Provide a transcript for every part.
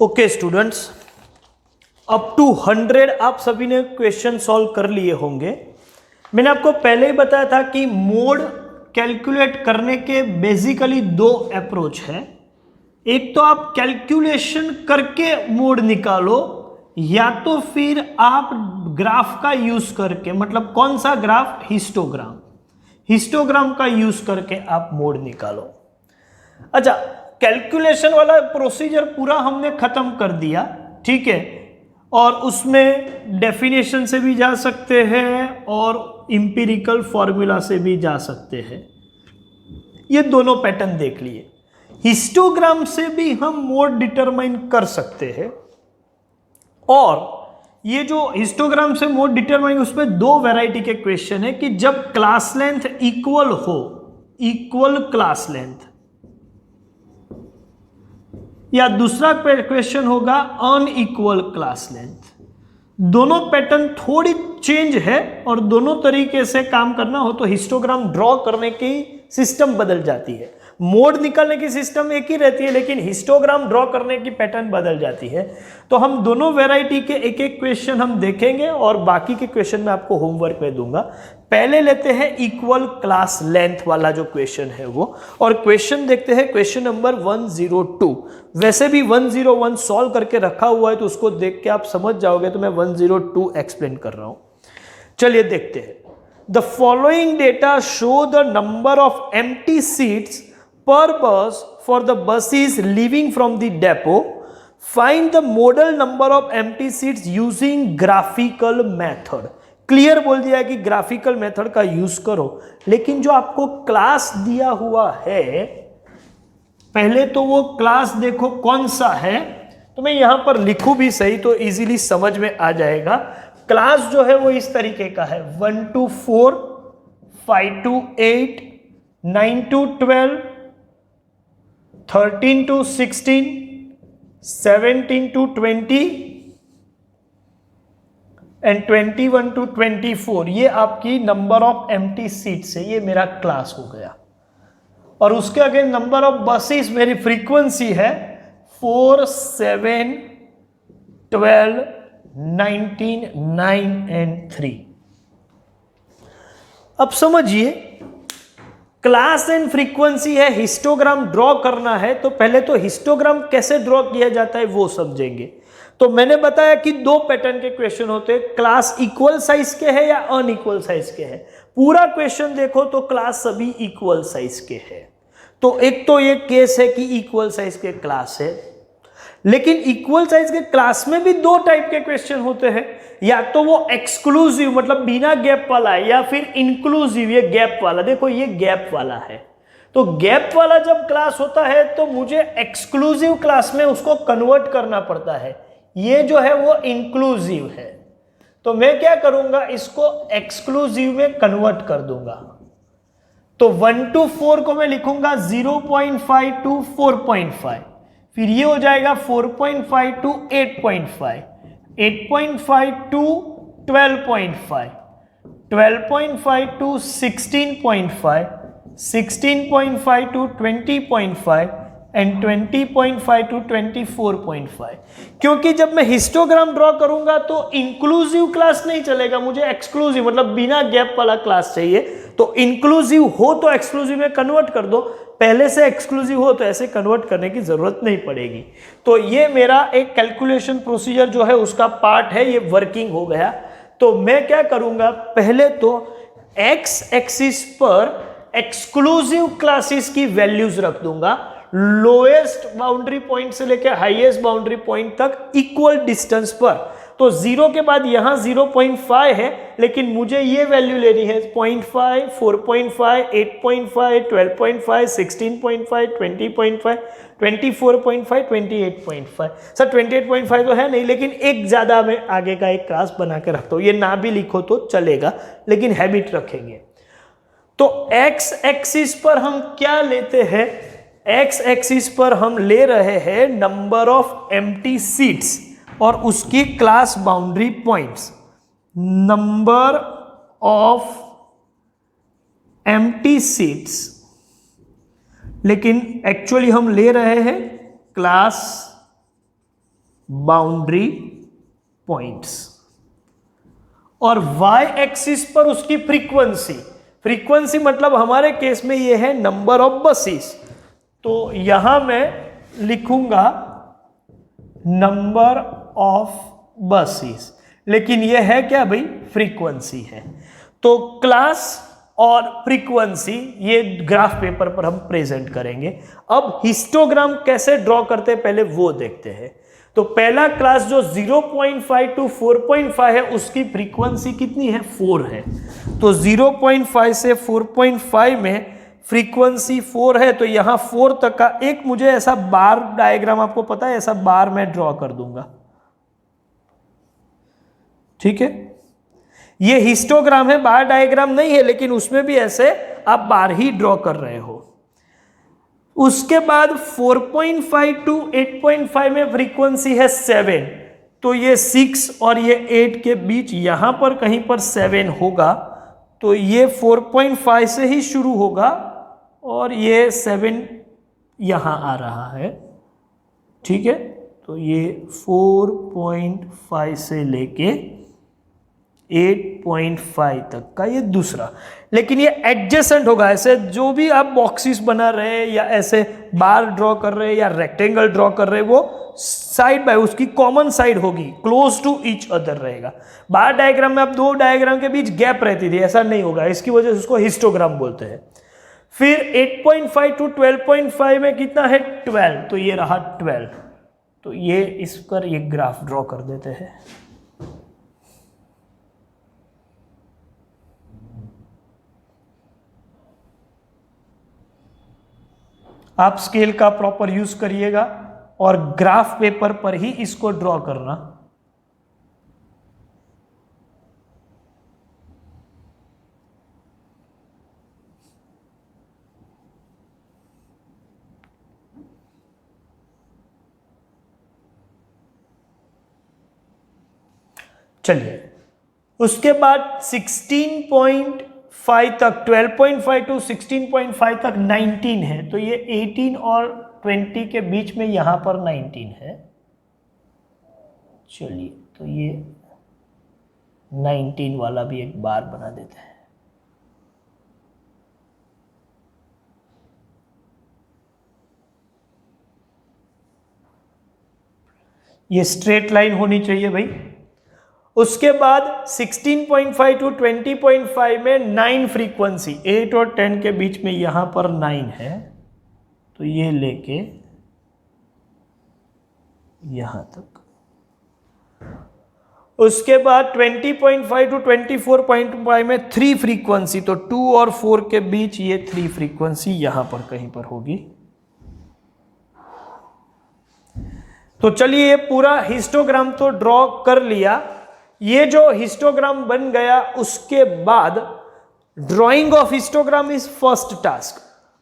Okay students, up to 100 आप सभी ने क्वेश्चन सॉल्व कर लिए होंगे। मैंने आपको पहले ही बताया था कि मोड कैलकुलेट करने के बेसिकली दो अप्रोच है। एक तो आप कैलकुलेशन करके मोड निकालो, या तो फिर आप ग्राफ का यूज करके, मतलब कौन सा ग्राफ, हिस्टोग्राम का यूज करके आप मोड निकालो। अच्छा, कैलकुलेशन वाला प्रोसीजर पूरा हमने खत्म कर दिया, ठीक है। और उसमें डेफिनेशन से भी जा सकते हैं और इंपिरिकल फॉर्मूला से भी जा सकते हैं। ये दोनों पैटर्न देख लिए। हिस्टोग्राम से भी हम मोड डिटरमाइन कर सकते हैं। और ये जो हिस्टोग्राम से मोड डिटरमाइन, उसमें दो वैरायटी के क्वेश्चन है कि जब क्लास लेंथ इक्वल हो, इक्वल क्लास लेंथ, या दूसरा क्वेश्चन होगा अनइक्वल क्लास लेंथ। दोनों पैटर्न थोड़ी चेंज है और दोनों तरीके से काम करना हो तो हिस्टोग्राम ड्रॉ करने की सिस्टम बदल जाती है। मोड निकालने की सिस्टम एक ही रहती है, लेकिन हिस्टोग्राम ड्रॉ करने की पैटर्न बदल जाती है। तो हम दोनों वैरायटी के एक एक क्वेश्चन हम देखेंगे और बाकी के क्वेश्चन मैं आपको होमवर्क में दूंगा। पहले लेते हैं इक्वल क्लास लेंथ वाला जो क्वेश्चन है वो, और क्वेश्चन देखते हैं क्वेश्चन नंबर 102। वैसे भी 101 सॉल्व करके रखा हुआ है तो उसको देख के आप समझ जाओगे, तो मैं 102 एक्सप्लेन कर रहा हूं। चलिए देखते हैं। The following data show the number of empty seats per bus for the buses leaving from the depot. Find the modal number of empty seats using graphical method. Clear बोल दिया है कि ग्राफिकल मेथड का use करो, लेकिन जो आपको class दिया हुआ है, पहले तो वो क्लास देखो कौन सा है। तो मैं यहां पर लिखूं भी सही तो इजीली समझ में आ जाएगा। क्लास जो है वो इस तरीके का है, 1 to 4, 5 to 8, 9 to 12, 13 to 16, 17 to 20 and 21 to 24। ये आपकी नंबर ऑफ एम्प्टी सीट्स है, ये मेरा क्लास हो गया। और उसके आगे नंबर ऑफ बसेस मेरी फ्रीक्वेंसी है 4, 7, 12, 19, 9 एंड 3। अब समझिए, क्लास एंड फ्रीक्वेंसी है, हिस्टोग्राम ड्रॉ करना है, तो पहले तो हिस्टोग्राम कैसे ड्रॉ किया जाता है वो समझेंगे। तो मैंने बताया कि दो पैटर्न के क्वेश्चन होते हैं, क्लास इक्वल साइज के हैं या अनइक्वल साइज के हैं। पूरा क्वेश्चन देखो तो क्लास सभी इक्वल साइज के हैं। तो एक तो ये केस है कि इक्वल साइज के क्लास है, लेकिन इक्वल साइज के क्लास में भी दो टाइप के क्वेश्चन होते हैं। या तो वो एक्सक्लूसिव मतलब बिना गैप वाला है, या फिर इंक्लूसिव, ये गैप वाला। देखो ये गैप वाला है, तो गैप वाला जब क्लास होता है तो मुझे एक्सक्लूसिव क्लास में उसको कन्वर्ट करना पड़ता है। ये जो है वो इंक्लूसिव है, तो मैं क्या करूंगा, इसको एक्सक्लूसिव में कन्वर्ट कर दूंगा। तो 1 to 4 को मैं लिखूंगा 0.5 to 4.5, फिर ये हो जाएगा 4.5 to 8.5, 8.5 to 12.5, 12.5 to 16.5, 16.5 to 20.5 and 20.5 to 24.5। क्योंकि जब मैं हिस्टोग्राम ड्रॉ करूंगा तो इंक्लूसिव क्लास नहीं चलेगा, मुझे एक्सक्लूसिव मतलब बिना गैप वाला क्लास चाहिए। तो इंक्लूसिव हो तो एक्सक्लूसिव में कन्वर्ट कर दो, पहले से एक्सक्लूसिव हो तो ऐसे कन्वर्ट करने की जरूरत नहीं पड़ेगी। तो ये मेरा एक कैलकुलेशन प्रोसीजर जो है उसका पार्ट है, ये वर्किंग हो गया। तो मैं क्या करूंगा, पहले तो एक्स एक्सिस पर एक्सक्लूसिव क्लासेस की वैल्यूज रख दूंगा, लोएस्ट बाउंड्री पॉइंट से लेकर हाईएस्ट बाउंड्री पॉइंट तक इक्वल डिस्टेंस पर। तो 0 के बाद यहां 0.5 है, लेकिन मुझे ये वैल्यू लेनी है 0.5, 4.5, 8.5, 12.5, 16.5, 20.5, 24.5, 28.5। सर 28.5 तो है नहीं, लेकिन एक ज्यादा मैं आगे का एक क्लास बना के रखता हूं। ये ना भी लिखो तो चलेगा, लेकिन हैबिट रखेंगे। तो एक्स एक्सिस पर हम क्या लेते हैं, एक्स एक्सिस पर हम ले रहे हैं नंबर ऑफ एम्प्टी सीट्स और उसकी class boundary points. Number of empty seats, लेकिन एक्चुअली हम ले रहे हैं क्लास बाउंड्री पॉइंट्स, और y एक्सिस पर उसकी फ्रीक्वेंसी, फ्रीक्वेंसी मतलब हमारे केस में ये है नंबर ऑफ बसेस, तो यहां मैं लिखूंगा नंबर ऑफ बसेस, लेकिन ये है क्या भाई, फ्रीक्वेंसी है। तो क्लास और फ्रीक्वेंसी ये ग्राफ पेपर पर हम प्रेजेंट करेंगे। अब हिस्टोग्राम कैसे ड्रॉ करते हैं पहले वो देखते हैं। तो पहला क्लास जो 0.5 to 4.5 है उसकी फ्रीक्वेंसी कितनी है, 4 है। तो 0.5 से 4.5 में फ्रीक्वेंसी 4 है, तो यहां 4 तक का एक मुझे ऐसा बार डायग्राम, आपको पता है ऐसा बार मैं ड्रॉ कर दूंगा, ठीक है। ये हिस्टोग्राम है, बार डायग्राम नहीं है, लेकिन उसमें भी ऐसे आप बार ही ड्रॉ कर रहे हो। उसके बाद 4.5 to 8.5 में फ्रीक्वेंसी है 7, तो ये 6 और ये 8 के बीच यहां पर कहीं पर 7 होगा, तो ये 4.5 से ही शुरू होगा और ये 7 यहां आ रहा है, ठीक है। तो ये 4.5 से लेके 8.5 तक का ये दूसरा, लेकिन ये एडजेसेंट होगा। ऐसे जो भी आप बॉक्सेस बना रहे हैं या ऐसे बार ड्रॉ कर रहे हैं या रेक्टेंगल ड्रॉ कर रहे हैं, वो साइड बाय उसकी कॉमन साइड होगी, क्लोज टू ईच अदर रहेगा। बार डायग्राम में आप दो डायग्राम के बीच गैप रहती थी, ऐसा नहीं होगा, इसकी वजह से उसको हिस्टोग्राम बोलते हैं। फिर 8.5 to 12.5 में कितना है, 12, तो ये रहा 12। तो ये इस पर ये ग्राफ ड्रॉ कर देते हैं। आप स्केल का प्रॉपर यूज करिएगा और ग्राफ पेपर पर ही इसको ड्रॉ करना। चलिए, उसके बाद 16.5 तक, 12.5 to 16.5 तक 19 है, तो ये 18 और 20 के बीच में यहां पर 19 है। चलिए, तो ये 19 वाला भी एक बार बना देते हैं। ये स्ट्रेट लाइन होनी चाहिए भाई। उसके बाद 16.5 to 20.5 में 9 फ्रीक्वेंसी, 8 और 10 के बीच में यहां पर 9 है, तो ये लेके यहां तक। उसके बाद 20.5 to 24.5 में 3 फ्रीक्वेंसी, तो 2 और 4 के बीच ये 3 फ्रीक्वेंसी यहां पर कहीं पर होगी। तो चलिए, ये पूरा हिस्टोग्राम तो ड्रॉ कर लिया। ये जो हिस्टोग्राम बन गया, उसके बाद drying of histogram is first task.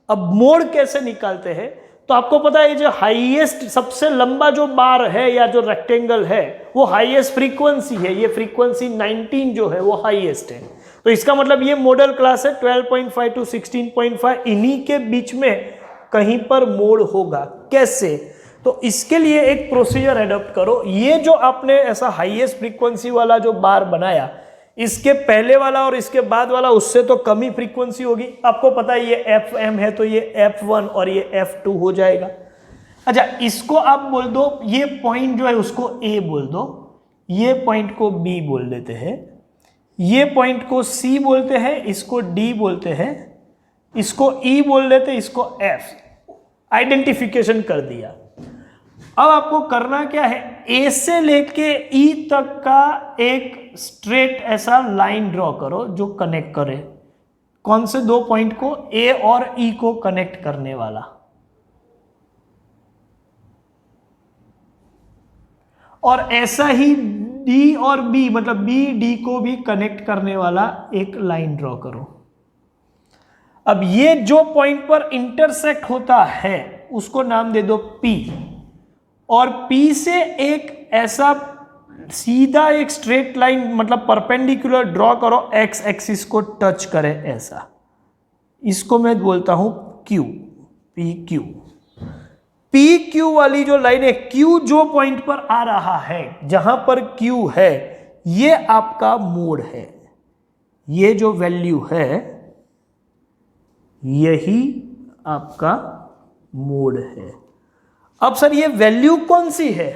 अब मोड कैसे निकालते हैं, तो आपको पता है ये जो हाईएस्ट, सबसे लंबा जो बार है या जो रेक्टेंगल है वो हाईएस्ट फ्रीक्वेंसी है। ये फ्रीक्वेंसी 19 जो है वो हाईएस्ट है, तो इसका मतलब ये मॉडल क्लास है 12.5 to 16.5, इन्हीं के बीच में कहीं पर मोड होगा। कैसे, तो इसके लिए एक प्रोसीजर एडॉप्ट करो। ये जो आपने ऐसा हाईएस्ट फ्रीक्वेंसी वाला जो बार बनाया, इसके पहले वाला और इसके बाद वाला उससे तो कम ही फ्रीक्वेंसी होगी। आपको पता है ये FM है, तो ये F1 और ये F2 हो जाएगा। अच्छा, इसको आप बोल दो, ये पॉइंट जो है उसको A बोल दो, ये पॉइंट को B बोल देते हैं, ये पॉइंट को C बोलते हैं, इसको D बोलते हैं, इसको E बोल देते हैं, इसको F। आइडेंटिफिकेशन कर दिया। अब आपको करना क्या है, ए से लेके ई तक का एक स्ट्रेट ऐसा लाइन ड्रॉ करो जो कनेक्ट करे। कौन से दो पॉइंट को, ए और ई को कनेक्ट करने वाला। और ऐसा ही डी और बी, मतलब बी डी को भी कनेक्ट करने वाला एक लाइन ड्रॉ करो। अब ये जो पॉइंट पर इंटरसेक्ट होता है उसको नाम दे दो P, और P से एक ऐसा सीधा एक स्ट्रेट लाइन, मतलब परपेंडिकुलर ड्रॉ करो, एक्स एक्सिस को टच करे ऐसा। इसको मैं बोलता हूं Q, PQ। पी क्यू वाली जो लाइन है, क्यू जो पॉइंट पर आ रहा है, जहां पर क्यू है, ये आपका मोड है। ये जो वैल्यू है यही आपका मोड है। अब सर ये वैल्यू कौन सी है?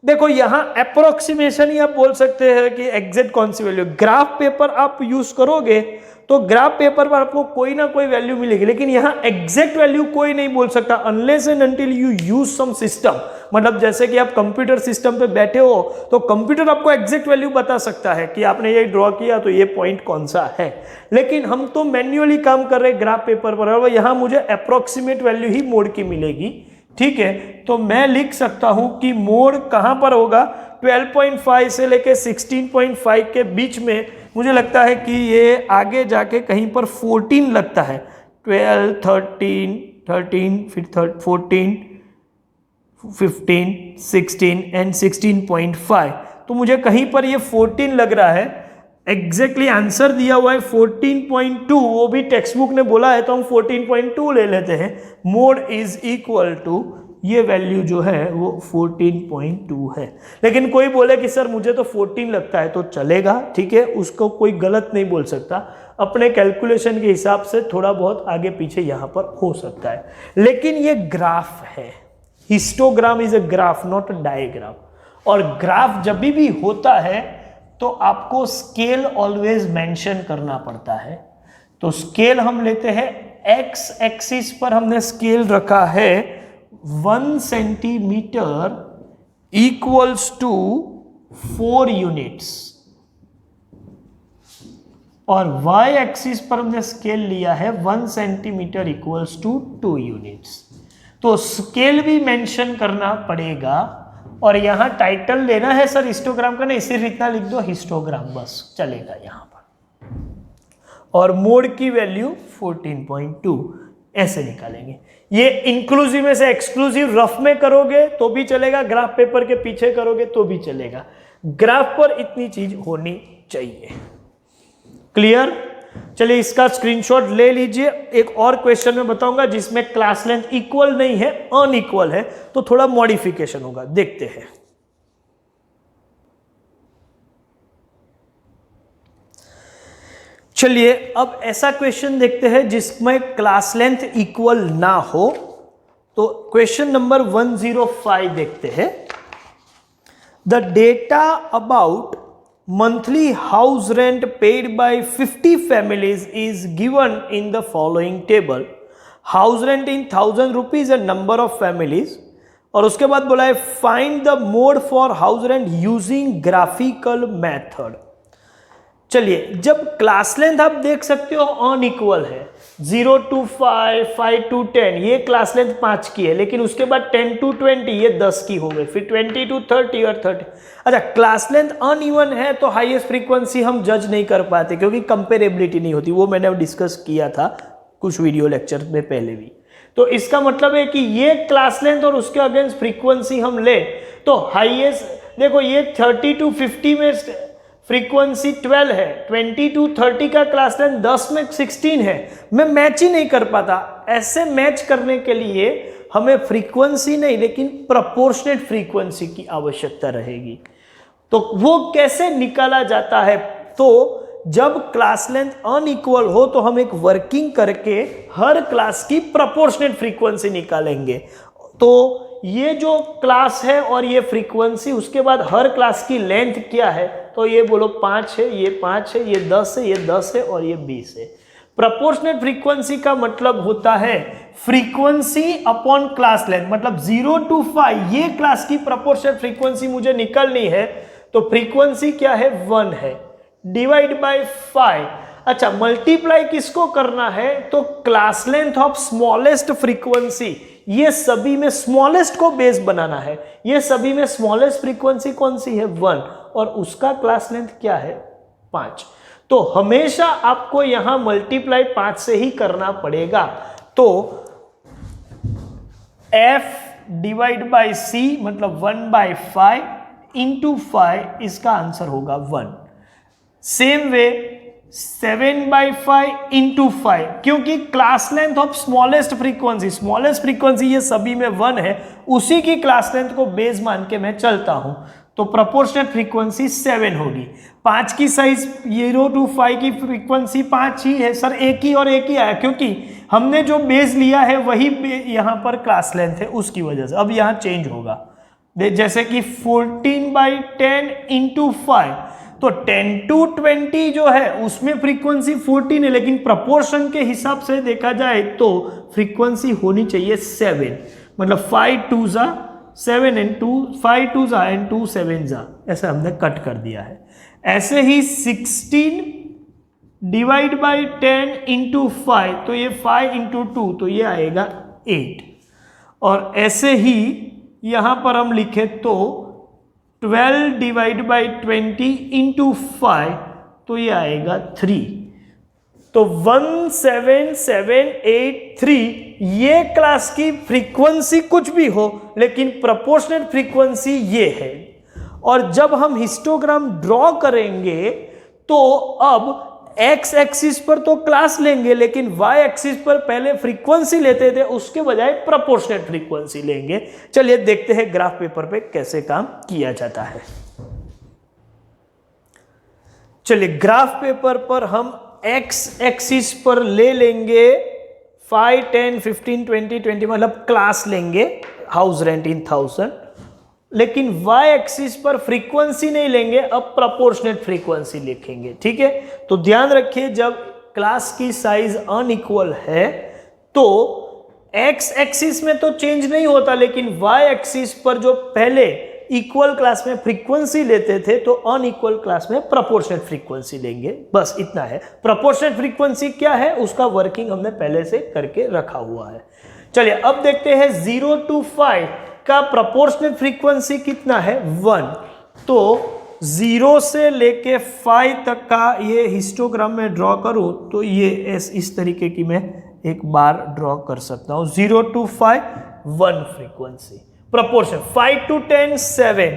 देखो यहां अप्रोक्सीमेशन ही आप बोल सकते हैं कि एग्जैक्ट कौन सी वैल्यू। ग्राफ पेपर आप यूज करोगे तो ग्राफ पेपर पर आपको कोई ना कोई वैल्यू मिलेगी, लेकिन यहां एग्जैक्ट वैल्यू कोई नहीं बोल सकता unless and until you use some system. मतलब जैसे कि आप कंप्यूटर सिस्टम पे बैठे हो तो कंप्यूटर आपको एग्जैक्ट वैल्यू बता सकता है कि आपने ये ड्रॉ किया तो ये पॉइंट कौन सा है, लेकिन हम तो मैन्युअली काम कर रहे हैं ग्राफ पेपर पर, और यहां मुझे अप्रोक्सीमेट वैल्यू ही मोड की मिलेगी। ठीक है, तो मैं लिख सकता हूं कि मोड कहां पर होगा, 12.5 से लेके 16.5 के बीच में। मुझे लगता है कि ये आगे जाके कहीं पर 14 लगता है, 12, 13, फिर 14, 15, 16 एंड 16.5। तो मुझे कहीं पर ये 14 लग रहा है। एग्जैक्टली आंसर दिया हुआ है 14.2, वो भी टेक्स्ट बुक ने बोला है तो हम 14.2 ले लेते हैं। मोड इज इक्वल टू, ये वैल्यू जो है वो 14.2 है। लेकिन कोई बोले कि सर मुझे तो 14 लगता है तो चलेगा, ठीक है, उसको कोई गलत नहीं बोल सकता। अपने कैलकुलेशन के हिसाब से थोड़ा बहुत आगे पीछे यहां पर हो सकता है, लेकिन ये ग्राफ है। Histogram is a graph not a diagram, और ग्राफ जब भी होता है तो आपको स्केल ऑलवेज मेंशन करना पड़ता है। तो स्केल हम लेते हैं, एक्स एक्सिस पर हमने स्केल रखा है 1 सेंटीमीटर इक्वल्स टू 4 यूनिट्स, और वाई एक्सिस पर हमने स्केल लिया है 1 सेंटीमीटर इक्वल्स टू 2 यूनिट्स। तो स्केल भी मेंशन करना पड़ेगा, और यहां टाइटल लेना है सर हिस्टोग्राम का, नहीं सिर्फ इतना लिख दो हिस्टोग्राम, बस चलेगा यहां पर। और मोड की वैल्यू 14.2 ऐसे निकालेंगे। ये इंक्लूसिव में से एक्सक्लूसिव रफ में करोगे तो भी चलेगा, ग्राफ पेपर के पीछे करोगे तो भी चलेगा। ग्राफ पर इतनी चीज होनी चाहिए। क्लियर? चलिए इसका स्क्रीनशॉट ले लीजिए। एक और क्वेश्चन में बताऊंगा जिसमें क्लास लेंथ इक्वल नहीं है, अनइक्वल है, तो थोड़ा मॉडिफिकेशन होगा, देखते हैं। चलिए अब ऐसा क्वेश्चन देखते हैं जिसमें क्लास लेंथ इक्वल ना हो। तो क्वेश्चन नंबर 105 देखते हैं। The data about monthly house rent paid by 50 families is given in the following table. House rent in 1000 rupees and number of families, और उसके बाद बोला है find the mode for house rent using graphical method. चलिए, जब class length आप देख सकते हो अनइक्वल है, 0 to 5, 5 to 10, ये क्लास लेंथ 5 की है, लेकिन उसके बाद 10 to 20 ये 10 की हो गई, फिर 20 to 30 और 30। अच्छा, क्लास लेंथ अनइवन है तो हाईएस्ट फ्रीक्वेंसी हम जज नहीं कर पाते क्योंकि कंपेरेबिलिटी नहीं होती, वो मैंने डिस्कस किया था कुछ वीडियो लेक्चर में पहले भी। तो इसका मतलब है कि ये क्लास लेंथ और उसके अगेंस्ट फ्रीक्वेंसी हम ले तो हाईएस्ट, देखो ये 30 to 50 में फ्रीक्वेंसी 12 है, 20 to 30 का क्लास लेंथ 10 में 16 है, मैं मैच ही नहीं कर पाता। ऐसे मैच करने के लिए हमें फ्रीक्वेंसी नहीं लेकिन प्रोपोर्शनेट फ्रीक्वेंसी की आवश्यकता रहेगी। तो वो कैसे निकाला जाता है? तो जब क्लास लेंथ अनइक्वल हो तो हम एक वर्किंग करके हर क्लास की प्रोपोर्शनेट फ्रीक्वेंसी निकालेंगे। तो ये जो क्लास है और ये फ्रीक्वेंसी, उसके बाद हर क्लास की लेंथ क्या है, तो ये बोलो 5 है, ये 5 है, ये 10 है, ये 10 है और ये 20 है। प्रोपोर्शनेट फ्रीक्वेंसी का मतलब होता है फ्रीक्वेंसी अपॉन क्लास लेंथ, मतलब 0 to 5 ये क्लास की प्रोपोर्शनेट फ्रीक्वेंसी मुझे निकालनी है, तो फ्रीक्वेंसी क्या है 1 है, डिवाइड बाय 5। अच्छा, मल्टीप्लाई किसको करना है, तो class length of smallest frequency, ये सभी में स्मॉलेस्ट को बेस बनाना है। ये सभी में स्मॉलेस्ट फ्रीक्वेंसी कौन सी है 1, और उसका क्लास लेंथ क्या है 5। तो हमेशा आपको यहां मल्टीप्लाई 5 से ही करना पड़ेगा। तो f डिवाइड बाय c मतलब 1/5 इंटू 5, इसका आंसर होगा 1। सेम वे 7/5 इंटू 5, क्योंकि class length of smallest frequency ये सभी में 1 है, उसी की क्लास लेंथ को बेस मान के मैं चलता हूं, तो प्रोपोर्शनेट फ्रीक्वेंसी 7 होगी। 5 की साइज 0 to 5 की फ्रीक्वेंसी 5 ही है सर, एक ही और एक ही आया, क्योंकि हमने जो बेस लिया है वही यहाँ पर क्लास लेंथ है, उसकी वजह से अब यहाँ चेंज होगा। जैसे कि 14/10 इंटू 5, तो 10 to 20 जो है उसमें फ्रीक्वेंसी 14 है, लेकिन प्रपोर्शन के हिसाब से देखा जाए तो फ्रीक्वेंसी होनी चाहिए 7, मतलब 5 2 जा 7 and 2 5 2 जा and 2 7 जा, ऐसा हमने कट कर दिया है। ऐसे ही 16 डिवाइड बाई 10 इंटू 5, तो ये 5 इंटू 2, तो ये आएगा 8। और ऐसे ही यहां पर हम लिखे तो 12 डिवाइड बाई 20 इंटू 5, तो ये आएगा 3। तो 17783 ये क्लास की फ्रीक्वेंसी कुछ भी हो, लेकिन प्रोपोर्शनल फ्रीक्वेंसी ये है। और जब हम हिस्टोग्राम ड्रॉ करेंगे तो अब एक्स एक्सिस पर तो क्लास लेंगे, लेकिन वाई एक्सिस पर पहले फ्रीक्वेंसी लेते थे, उसके बजाय प्रोपोर्शनल फ्रीक्वेंसी लेंगे। चलिए देखते हैं ग्राफ पेपर पे कैसे काम किया जाता है। चलिए ग्राफ पेपर पर हम एक्स एक्सिस पर ले लेंगे 5 10 15 20 20, मतलब क्लास लेंगे, हाउस रेंट इन 1000, लेकिन y एक्सिस पर फ्रीक्वेंसी नहीं लेंगे, अब प्रोपोर्शनेट फ्रीक्वेंसी लिखेंगे। ठीक है, तो ध्यान रखिए जब क्लास की साइज अनइक्वल है तो x एक्सिस में तो चेंज नहीं होता, लेकिन y एक्सिस पर जो पहले इक्वल क्लास में फ्रीक्वेंसी लेते थे तो अनइक्वल क्लास में प्रोपोर्शनेट फ्रीक्वेंसी लेंगे, बस इतना है। प्रोपोर्शनेट फ्रीक्वेंसी क्या है उसका वर्किंग हमने पहले से करके रखा हुआ है। चलिए अब देखते हैं 0 to 5 का प्रोपोर्शनल फ्रीक्वेंसी कितना है, 1। तो 0 से लेके 5 तक का ये हिस्टोग्राम में ड्रॉ करूं तो ये इस तरीके की मैं एक बार ड्रॉ कर सकता हूं। 0 to 5 1 फ्रीक्वेंसी, प्रोपोर्शन 5 to 10 7,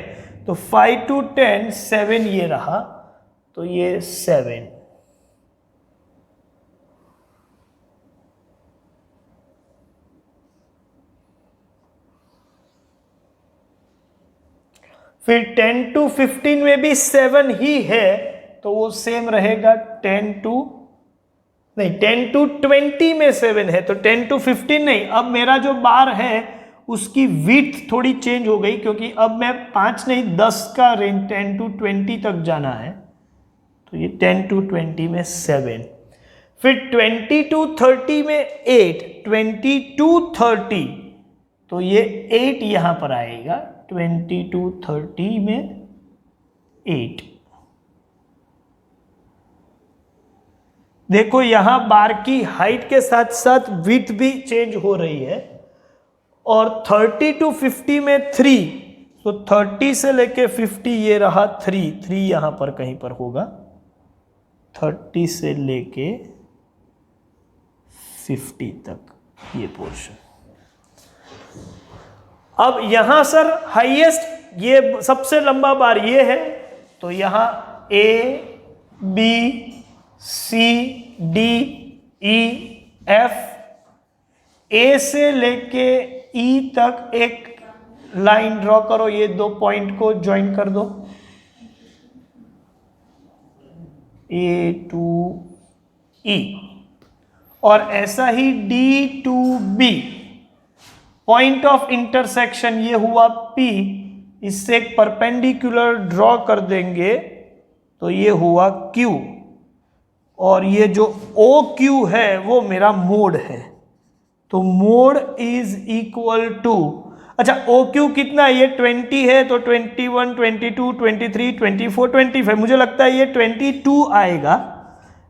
तो 5 to 10 7 ये रहा, तो ये 7। फिर 10 to 15 में भी 7 ही है, तो वो सेम रहेगा 10 to 20 में 7 है, तो 10 to 15 नहीं। अब मेरा जो बार है उसकी विड्थ थोड़ी चेंज हो गई, क्योंकि अब मैं 5 नहीं 10 का रेंज 10 to 20 तक जाना है, तो ये 10 to 20 में 7। फिर 20 to 30 में 8, 20 to 30, तो ये 8 यहां पर आएगा, 20 to 30 में 8। देखो यहां बार की हाइट के साथ साथ विड्थ भी चेंज हो रही है। और 30 to 50 में 3, तो 30 से लेके 50 ये रहा 3 यहां पर कहीं पर होगा, 30 से लेके 50 तक ये पोर्शन। अब यहां सर हाईएस्ट, ये सबसे लंबा बार ये है, तो यहां A B C D E F, A से लेके E तक एक लाइन ड्रॉ करो, ये 2 पॉइंट को ज्वाइन कर दो, A to E। और ऐसा ही D to B, point of intersection ये हुआ P, इससे एक परपेंडिकुलर ड्रॉ कर देंगे, तो ये हुआ Q। और ये जो OQ है वो मेरा मोड है, तो मोड इज इक्वल टू, अच्छा OQ कितना है, ये 20 है, तो 21 22 23 24 25, मुझे लगता है ये 22 आएगा,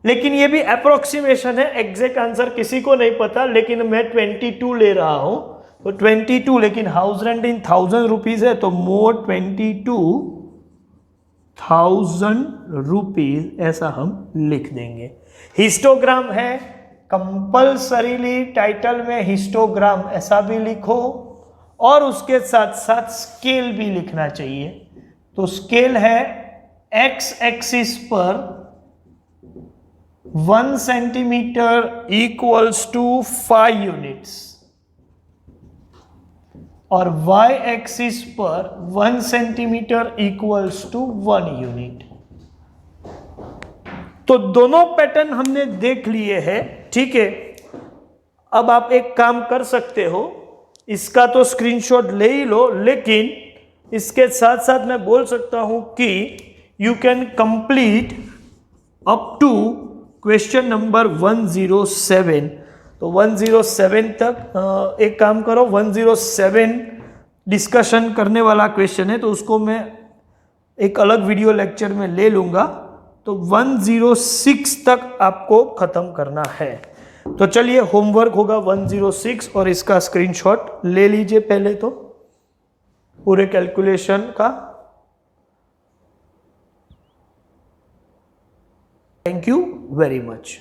लेकिन ये भी अप्रोक्सीमेशन है, एग्जैक्ट आंसर किसी को नहीं पता, लेकिन मैं 22 ले रहा हूं, तो 22, लेकिन हाउस रेंट इन 1000 रुपीज है, तो मोड 22,000 रुपीज ऐसा हम लिख देंगे। हिस्टोग्राम है, कंपल्सरीली टाइटल में हिस्टोग्राम ऐसा भी लिखो, और उसके साथ साथ स्केल भी लिखना चाहिए। तो स्केल है एक्स एक्सिस पर 1 सेंटीमीटर इक्वल्स टू 5 यूनिट्स और y एक्सिस पर 1 सेंटीमीटर इक्वल्स टू 1 यूनिट। तो दोनों पैटर्न हमने देख लिए हैं, ठीक है। अब आप एक काम कर सकते हो, इसका तो स्क्रीनशॉट ले ही लो, लेकिन इसके साथ साथ मैं बोल सकता हूं कि you can complete up to question number 107। तो 107 तक एक काम करो, 107 डिस्कशन करने वाला क्वेश्चन है, तो उसको मैं एक अलग वीडियो लेक्चर में ले लूंगा। तो 106 तक आपको खत्म करना है। तो चलिए, होमवर्क होगा 106 और इसका स्क्रीनशॉट ले लीजिए पहले तो पूरे कैलकुलेशन का। Thank you very much.